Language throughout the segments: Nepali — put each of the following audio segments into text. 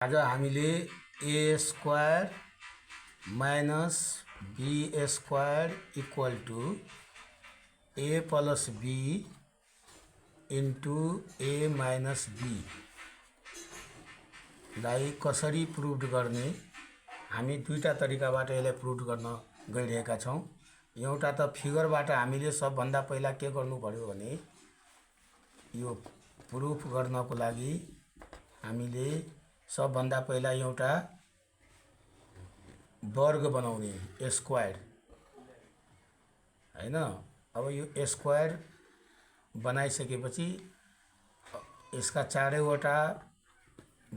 आज हामीले a square minus b square equal to a plus b into a minus b लाई कसरी प्रुभ गर्ने हामी दुईटा तरिकाबाट यसलाई प्रुभ गर्न गइरहेका छौं। एउटा त फिगरबाट हामीले सबभन्दा पहिला के गर्नु पर्यो भने यो प्रुफ गर्नको लागि हामीले सबभन्दा पहिला एउटा वर्ग बनाउने स्क्वायर हैन। अब यो स्क्वायर बनाइसकेपछि यसका चारैवटा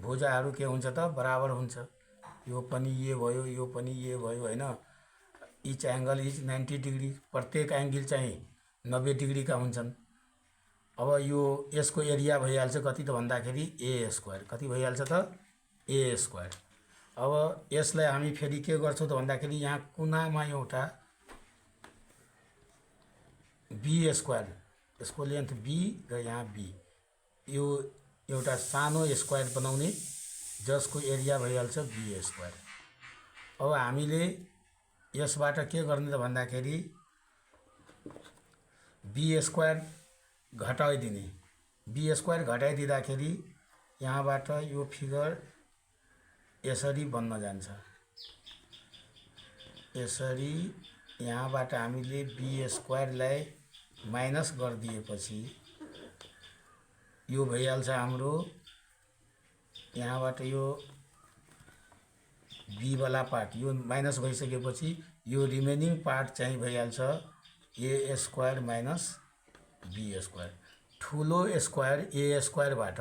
भुजाहरू के हुन्छ त बराबर हुन्छ। यो पनि ये भयो, यो पनि ये भयो हैन। इच एंगल इज 90 डिग्री, प्रत्येक एंगल चाहिँ 90 डिग्री का हुन्छन्। अब यो यसको एरिया भइहाल्छ कति त भन्दाखेरि ए स्क्वायर। कति भइहाल्छ त ए स्क्वायर। अब यसलाई हामी फेरि के गर्छौं त भन्दाखेरि यहाँ कुनामा एउटा बी स्क्वायर, यसको लेन्थ बी र यहाँ बी, यो एउटा सानो स्क्वायर बनाउने जसको एरिया भइहाल्छ बी स्क्वायर। अब हामीले यसबाट के गर्ने त भन्दाखेरि बी स्क्वायर घटाइदिने। बी स्क्वायर घटाइदिँदाखेरि यहाँबाट यो फिगर यसरी बन्न जान्छ। यसरी यहाँबाट हामीले बी स्क्वायरलाई माइनस गरिदिएपछि यो भइहाल्छ हाम्रो यहाँबाट यो बी वाला पार्ट यो माइनस भइसकेपछि यो रिमेनिङ पार्ट चाहिँ भइहाल्छ a square minus b square. ठुलो स्क्वायर ए स्क्वायरबाट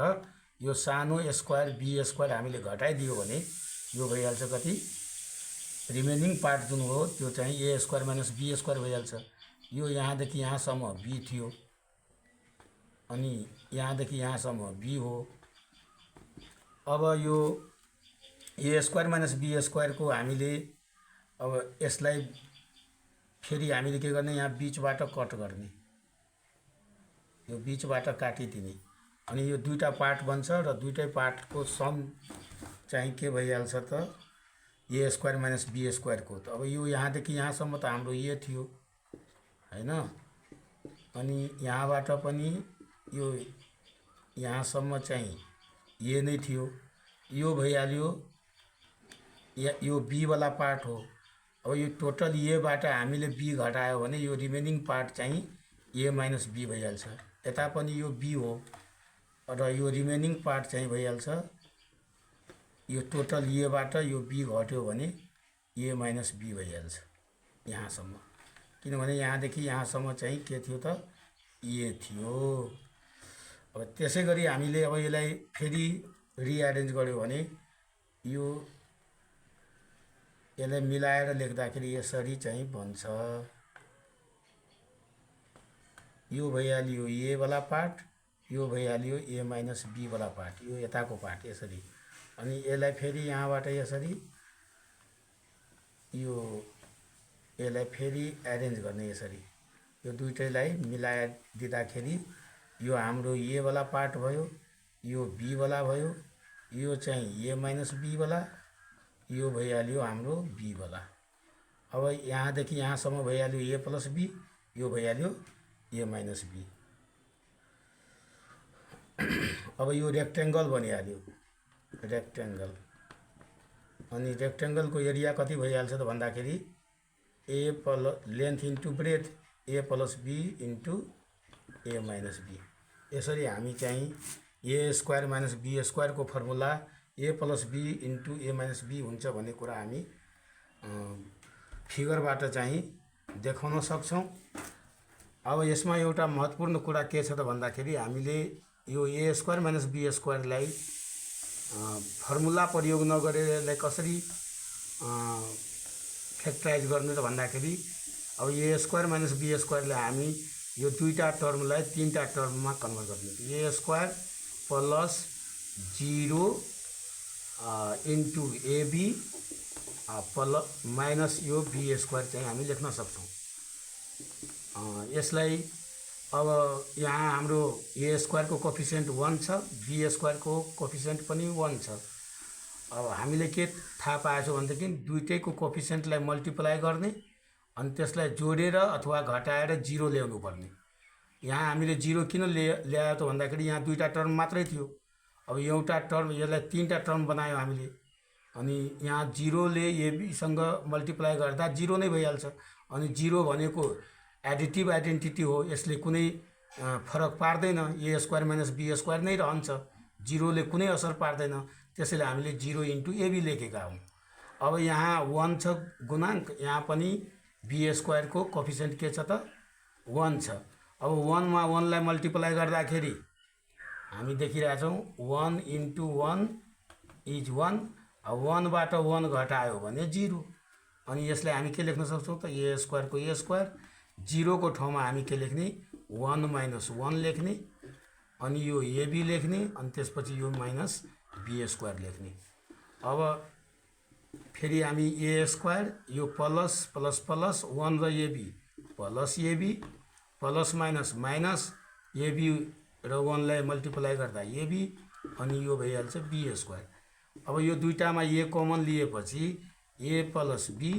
यो सानो स्क्वायर बी स्क्वायर हामीले घटाइदियो भने यो भइहाल्छ कति, रिमेनिङ पार्ट जुन हो त्यो चाहिँ a square minus b square भइहाल्छ। यो यहाँदेखि यहाँसम्म बी थियो अनि यहाँदेखि यहाँसम्म बी हो। अब यो a square minus b square को हामीले अब यसलाई फेरि हामीले के गर्ने, यहाँ बीचबाट कट गर्ने, यो बीचबाट काटिदिने अनि यो दुईटा पार्ट बन्छ र दुईटै पार्टको सम चाहिँ के भइहाल्छ त ए स्क्वायर माइनस बी स्क्वायर को। अब यो यहाँदेखि यहाँसम्म त हाम्रो ए थियो हैन, अनि यहाँबाट पनि यो यहाँसम्म चाहिँ ए नै थियो। यो भइहाल्यो यो बी वाला पार्ट हो। अब यो टोटल ए बाट हामीले बी घटायो भने यो रिमेनिङ पार्ट चाहिँ ए माइनस बी भइहाल्छ। यता पनि यो बी हो र यो रिमेनिङ पार्ट चाहिँ भइहाल्छ यो टोटल ए बाट यो बी घट्यो भने ए माइनस बी भइहाल्छ यहाँसम्म, किनभने यहाँदेखि यहाँसम्म चाहिँ के थियो त ए थियो। अब त्यसै गरी हामीले अब यसलाई फेरि रिअरेन्ज गर्यो भने यो यसलाई मिलाएर लेख्दाखेरि यसरी चाहिँ बन्छ। यो भइहाल्यो ए वाला पार्ट, यो भइहाल्यो ए माइनस बी वाला पार्ट, यो यताको पार्ट यसरी। अनि यसलाई फेरि यहाँबाट यसरी यो यसलाई फेरि एरेन्ज गर्ने यसरी, यो दुईटैलाई मिलाएर दिँदाखेरि यो हाम्रो ए वाला पार्ट भयो, यो बी वाला भयो, यो चाहिँ ए माइनस बी वाला, यो भइहाल्यो हाम्रो बी वाला। अब यहाँदेखि यहाँसम्म भइहाल्यो ए प्लस बी, यो भइहाल्यो ए माइनस बी। अब यो रेक्टेंगल बनिहाल्यो रेक्टेंगल, अनि रेक्टेंगलको एरिया कति भइहाल्छ त भन्दाखेरि a plus length into breadth a plus b into a minus b. यसरी हामी चाहिँ a square minus b square को formula a plus b into a minus b हुन्छ भन्ने कुरा हामी फिगरबाट चाहिँ देखाउन सक्छौं। अब यसमा एउटा महत्त्वपूर्ण कुरा के छ त भन्दाखेरि हामीले यो ए स्क्वायर माइनस बी स्क्वायरलाई फर्मुला प्रयोग नगरेर यसलाई कसरी फ्याक्टराइज गर्ने त भन्दाखेरि अब ए स्क्वायर माइनस बी स्क्वायरलाई हामी यो दुईटा टर्मलाई तीनटा टर्ममा कन्भर्ट गर्ने। A square plus 0 into a b plus minus यो बी स्क्वायर चाहिँ हामी लेख्न सक्छौं। यसलाई अब यहाँ हाम्रो ए स्क्वायर को कोफिसिएंट 1 छ, बी स्क्वायर को कोफिसिएंट पनि 1 छ। अब हामीले के थाहा पाएछौँ भनेदेखि दुईटैको कोफिसियन्टलाई मल्टिप्लाई गर्ने अनि त्यसलाई जोडेर अथवा घटाएर 0 ल्याउनु पर्ने। यहाँ हामीले 0 किन ल्यायो त भन्दाखेरि यहाँ दुईवटा टर्म मात्रै थियो। अब एउटा टर्म यसलाई तीनवटा टर्म बनायो हामीले, अनि यहाँ 0 ले एबीसँग मल्टिप्लाई गर्दा 0 नै भइहाल्छ। अनि 0 भनेको एडिटिभ आइडेन्टिटी हो, यसले कुनै फरक पार्दैन, ए स्क्वायर माइनस बी स्क्वायर नै रहन्छ, 0 ले कुनै असर पार्दैन। त्यसैले हामीले 0 इन्टु एबी लेखेका हौँ। अब यहाँ 1 छ गुणाङ्क, यहाँ पनि बी स्क्वायरको कोफिसियन्ट के छ त 1 छ। अब 1 मा 1 लाई मल्टिप्लाई गर्दाखेरि हामी देखिरहेछौँ 1 इन्टु 1 इज 1। अब 1 बाट 1 घटायो भने 0, अनि यसलाई हामी के लेख्न सक्छौँ त ए स्क्वायरको ए स्क्वायर। 0 को ठाउँमा हामी के लेख्ने 1 माइनस 1 लेख्ने, अनि यो एबी लेख्ने, अनि त्यसपछि यो माइनस बी स्क्वायर लेख्ने। अब फेरि हामी ए स्क्वायर यो प्लस प्लस प्लस 1 र a b plus a b plus minus minus a b र 1 लाई मल्टिप्लाई गर्दा एबी, अनि यो भइहाल्छ बी स्क्वायर। अब यो दुईटामा ए कमन लिएपछि ए प्लस बी,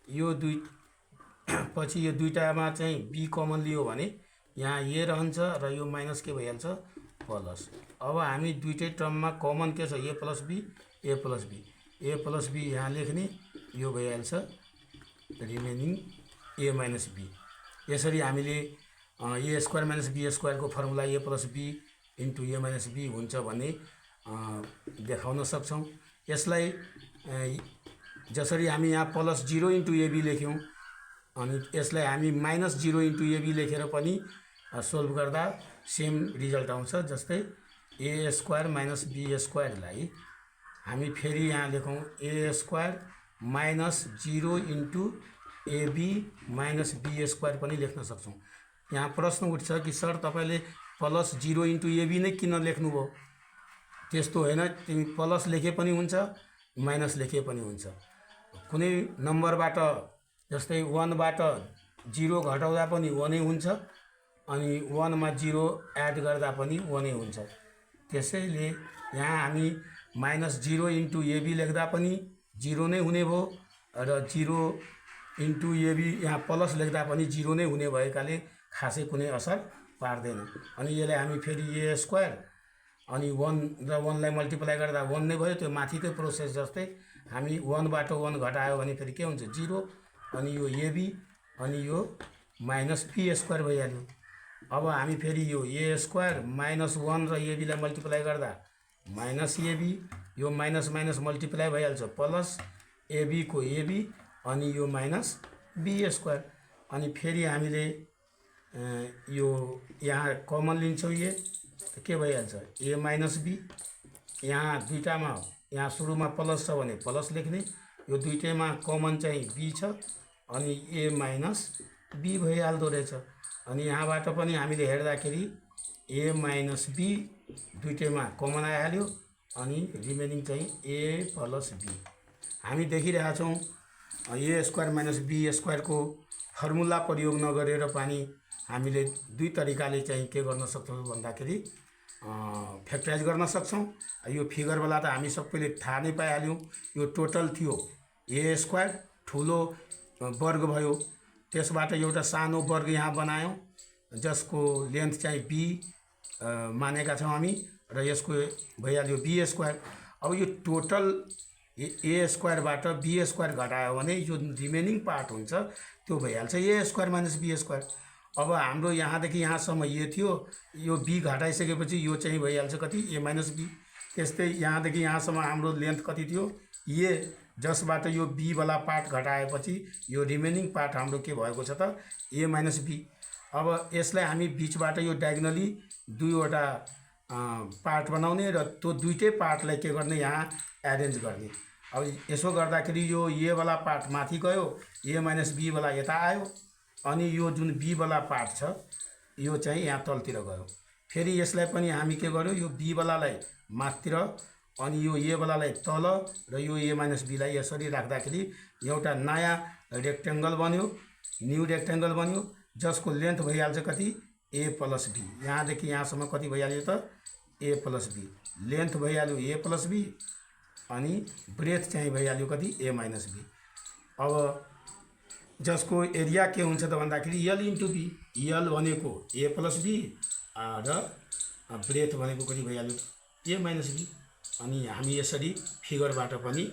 यो दुई पछि यो दुईटामा चाहिँ बी कमन लियो भने यहाँ ए रहन्छ र यो माइनस के भइहाल्छ प्लस। अब हामी दुईटै टर्ममा कमन के छ a plus b a plus b, a plus b यहाँ लेख्ने, यो भइहाल्छ रिमेनिङ ए माइनस बी। यसरी हामीले ए स्क्वायर माइनस बी स्क्वायरको formula a plus b into a minus b हुन्छ भन्ने देखाउन सक्छौँ। यसलाई जसरी हामी यहाँ प्लस 0 इन्टु एबी लेख्यौँ, अनि यसलाई हामी माइनस 0 इन्टु एबी लेखेर पनि सोल्भ गर्दा सेम रिजल्ट आउँछ। जस्तै ए स्क्वायर माइनस बी स्क्वायरलाई हामी फेरि यहाँ लेखौँ a square minus 0 into a b minus b square पनि लेख्न सक्छौँ। यहाँ प्रश्न उठ्छ कि सर तपाईँले प्लस 0 इन्टु एबी नै किन लेख्नुभयो? त्यस्तो होइन, तिमी प्लस लेखे पनि हुन्छ माइनस लेखे पनि हुन्छ। कुनै नम्बरबाट जस्तै 1 बाट 0 घटाउँदा पनि 1 नै हुन्छ, अनि 1 मा 0 एड गर्दा पनि 1 नै हुन्छ। त्यसैले यहाँ हामी माइनस 0 इन्टु एबी लेख्दा पनि 0 नै हुने भयो, र 0 इन्टु एबी यहाँ प्लस लेख्दा पनि 0 नै हुने भएकाले खासै कुनै असर पार्दैन। अनि यसलाई हामी फेरि ए स्क्वायर अनि 1 र 1 लाई मल्टिप्लाई गर्दा 1 नै भयो। त्यो माथिकै प्रोसेस जस्तै हामी 1 बाट 1 घटायो भने फेरि के हुन्छ 0, अनि यो एबी अनि यो माइनस बी स्क्वायर भइहाल्यो। अब हामी फेरि यो ए स्क्वायर माइनस 1 र एबीलाई मल्टिप्लाई गर्दा माइनस एबी, यो माइनस माइनस मल्टिप्लाई भइहाल्छ प्लस एबी को एबी, अनि यो माइनस बी स्क्वायर। अनि फेरि हामीले यो यहाँ कमन लिन्छौँ, ये के भइहाल्छ ए माइनस बी। यहाँ दुईटामा यहाँ सुरुमा प्लस छ भने प्लस लेख्ने, यो दुईटैमा कमन चाहिँ बी छ, अनि ए माइनस बी भइहाल्दो रहेछ। अनि यहाँबाट पनि हामीले हेर्दाखेरि ए माइनस बी दुईटैमा कमन आइहाल्यो, अनि रिमेनिङ चाहिँ ए प्लस बी। हामी देखिरहेछौँ ए स्क्वायर माइनस बी स्क्वायरको फर्मुला प्रयोग नगरेर पनि हामीले दुई तरिकाले चाहिँ के गर्न सक्छौँ भन्दाखेरि फ्याक्टराइज गर्न सक्छौँ। यो फिगरवाला त हामी सबैले थाहा नै पाइहाल्यौँ। यो टोटल थियो ए स्क्वायर, ठुलो वर्ग भयो, त्यसबाट एउटा सानो वर्ग यहाँ बनायौँ जसको लेन्थ चाहिँ बी मानेका छौँ हामी, र यसको भइहाल्यो बी स्क्वायर। अब यो टोटल ए स्क्वायरबाट बी स्क्वायर घटायो भने जो रिमेनिङ पार्ट हुन्छ त्यो भइहाल्छ a square minus b square. अब हाम्रो यहाँदेखि यहाँसम्म ए थियो, यो बी घटाइसकेपछि यो चाहिँ भइहाल्छ कति ए माइनस बी। त्यस्तै यहाँदेखि यहाँसम्म हाम्रो लेन्थ कति थियो ए, जसबाट यो बी वाला पार्ट घटाएपछि यो रिमेनिङ पार्ट हाम्रो के भएको छ त ए माइनस बी। अब यसलाई हामी बिचबाट यो डायगोनली दुईवटा पार्ट बनाउने र त्यो दुईटै पार्टलाई के गर्ने यहाँ एरेन्ज गर्ने। अब यसो गर्दाखेरि यो ए वाला पार्ट माथि गयो, ए माइनस बी वाला यता आयो, अनि यो जुन बी वाला पार्ट छ यो चाहिँ यहाँ तलतिर गयो। फेरि यसलाई पनि हामी के गर्यो यो बी वालालाई माथितिर अनि यो ए वालालाई तल र यो ए माइनस बीलाई यसरी राख्दाखेरि एउटा नयाँ रेक्टेङ्गल बन्यो, न्यू रेक्टेङ्गल बन्यो, जसको लेन्थ भइहाल्छ कति ए प्लस बी। यहाँदेखि यहाँसम्म कति भइहाल्यो त ए प्लस बी, लेन्थ भइहाल्यो ए प्लस बी, अनि ब्रेथ चाहिँ भइहाल्यो कति ए माइनस बी। अब जसको एरिया के हुन्छ त भन्दाखेरि यल इन्टु बी, यल भनेको ए प्लस बी र ब्रेथ भनेको कति भइहाल्यो ए माइनस बी। अनि हामी यसरी फिगरबाट पनि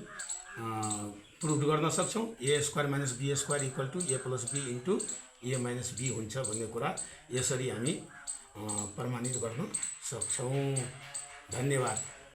प्रुभ गर्न सक्छौँ a square minus b square equal to a plus b into a minus b हुन्छ भन्ने कुरा यसरी हामी प्रमाणित गर्न सक्छौँ। धन्यवाद।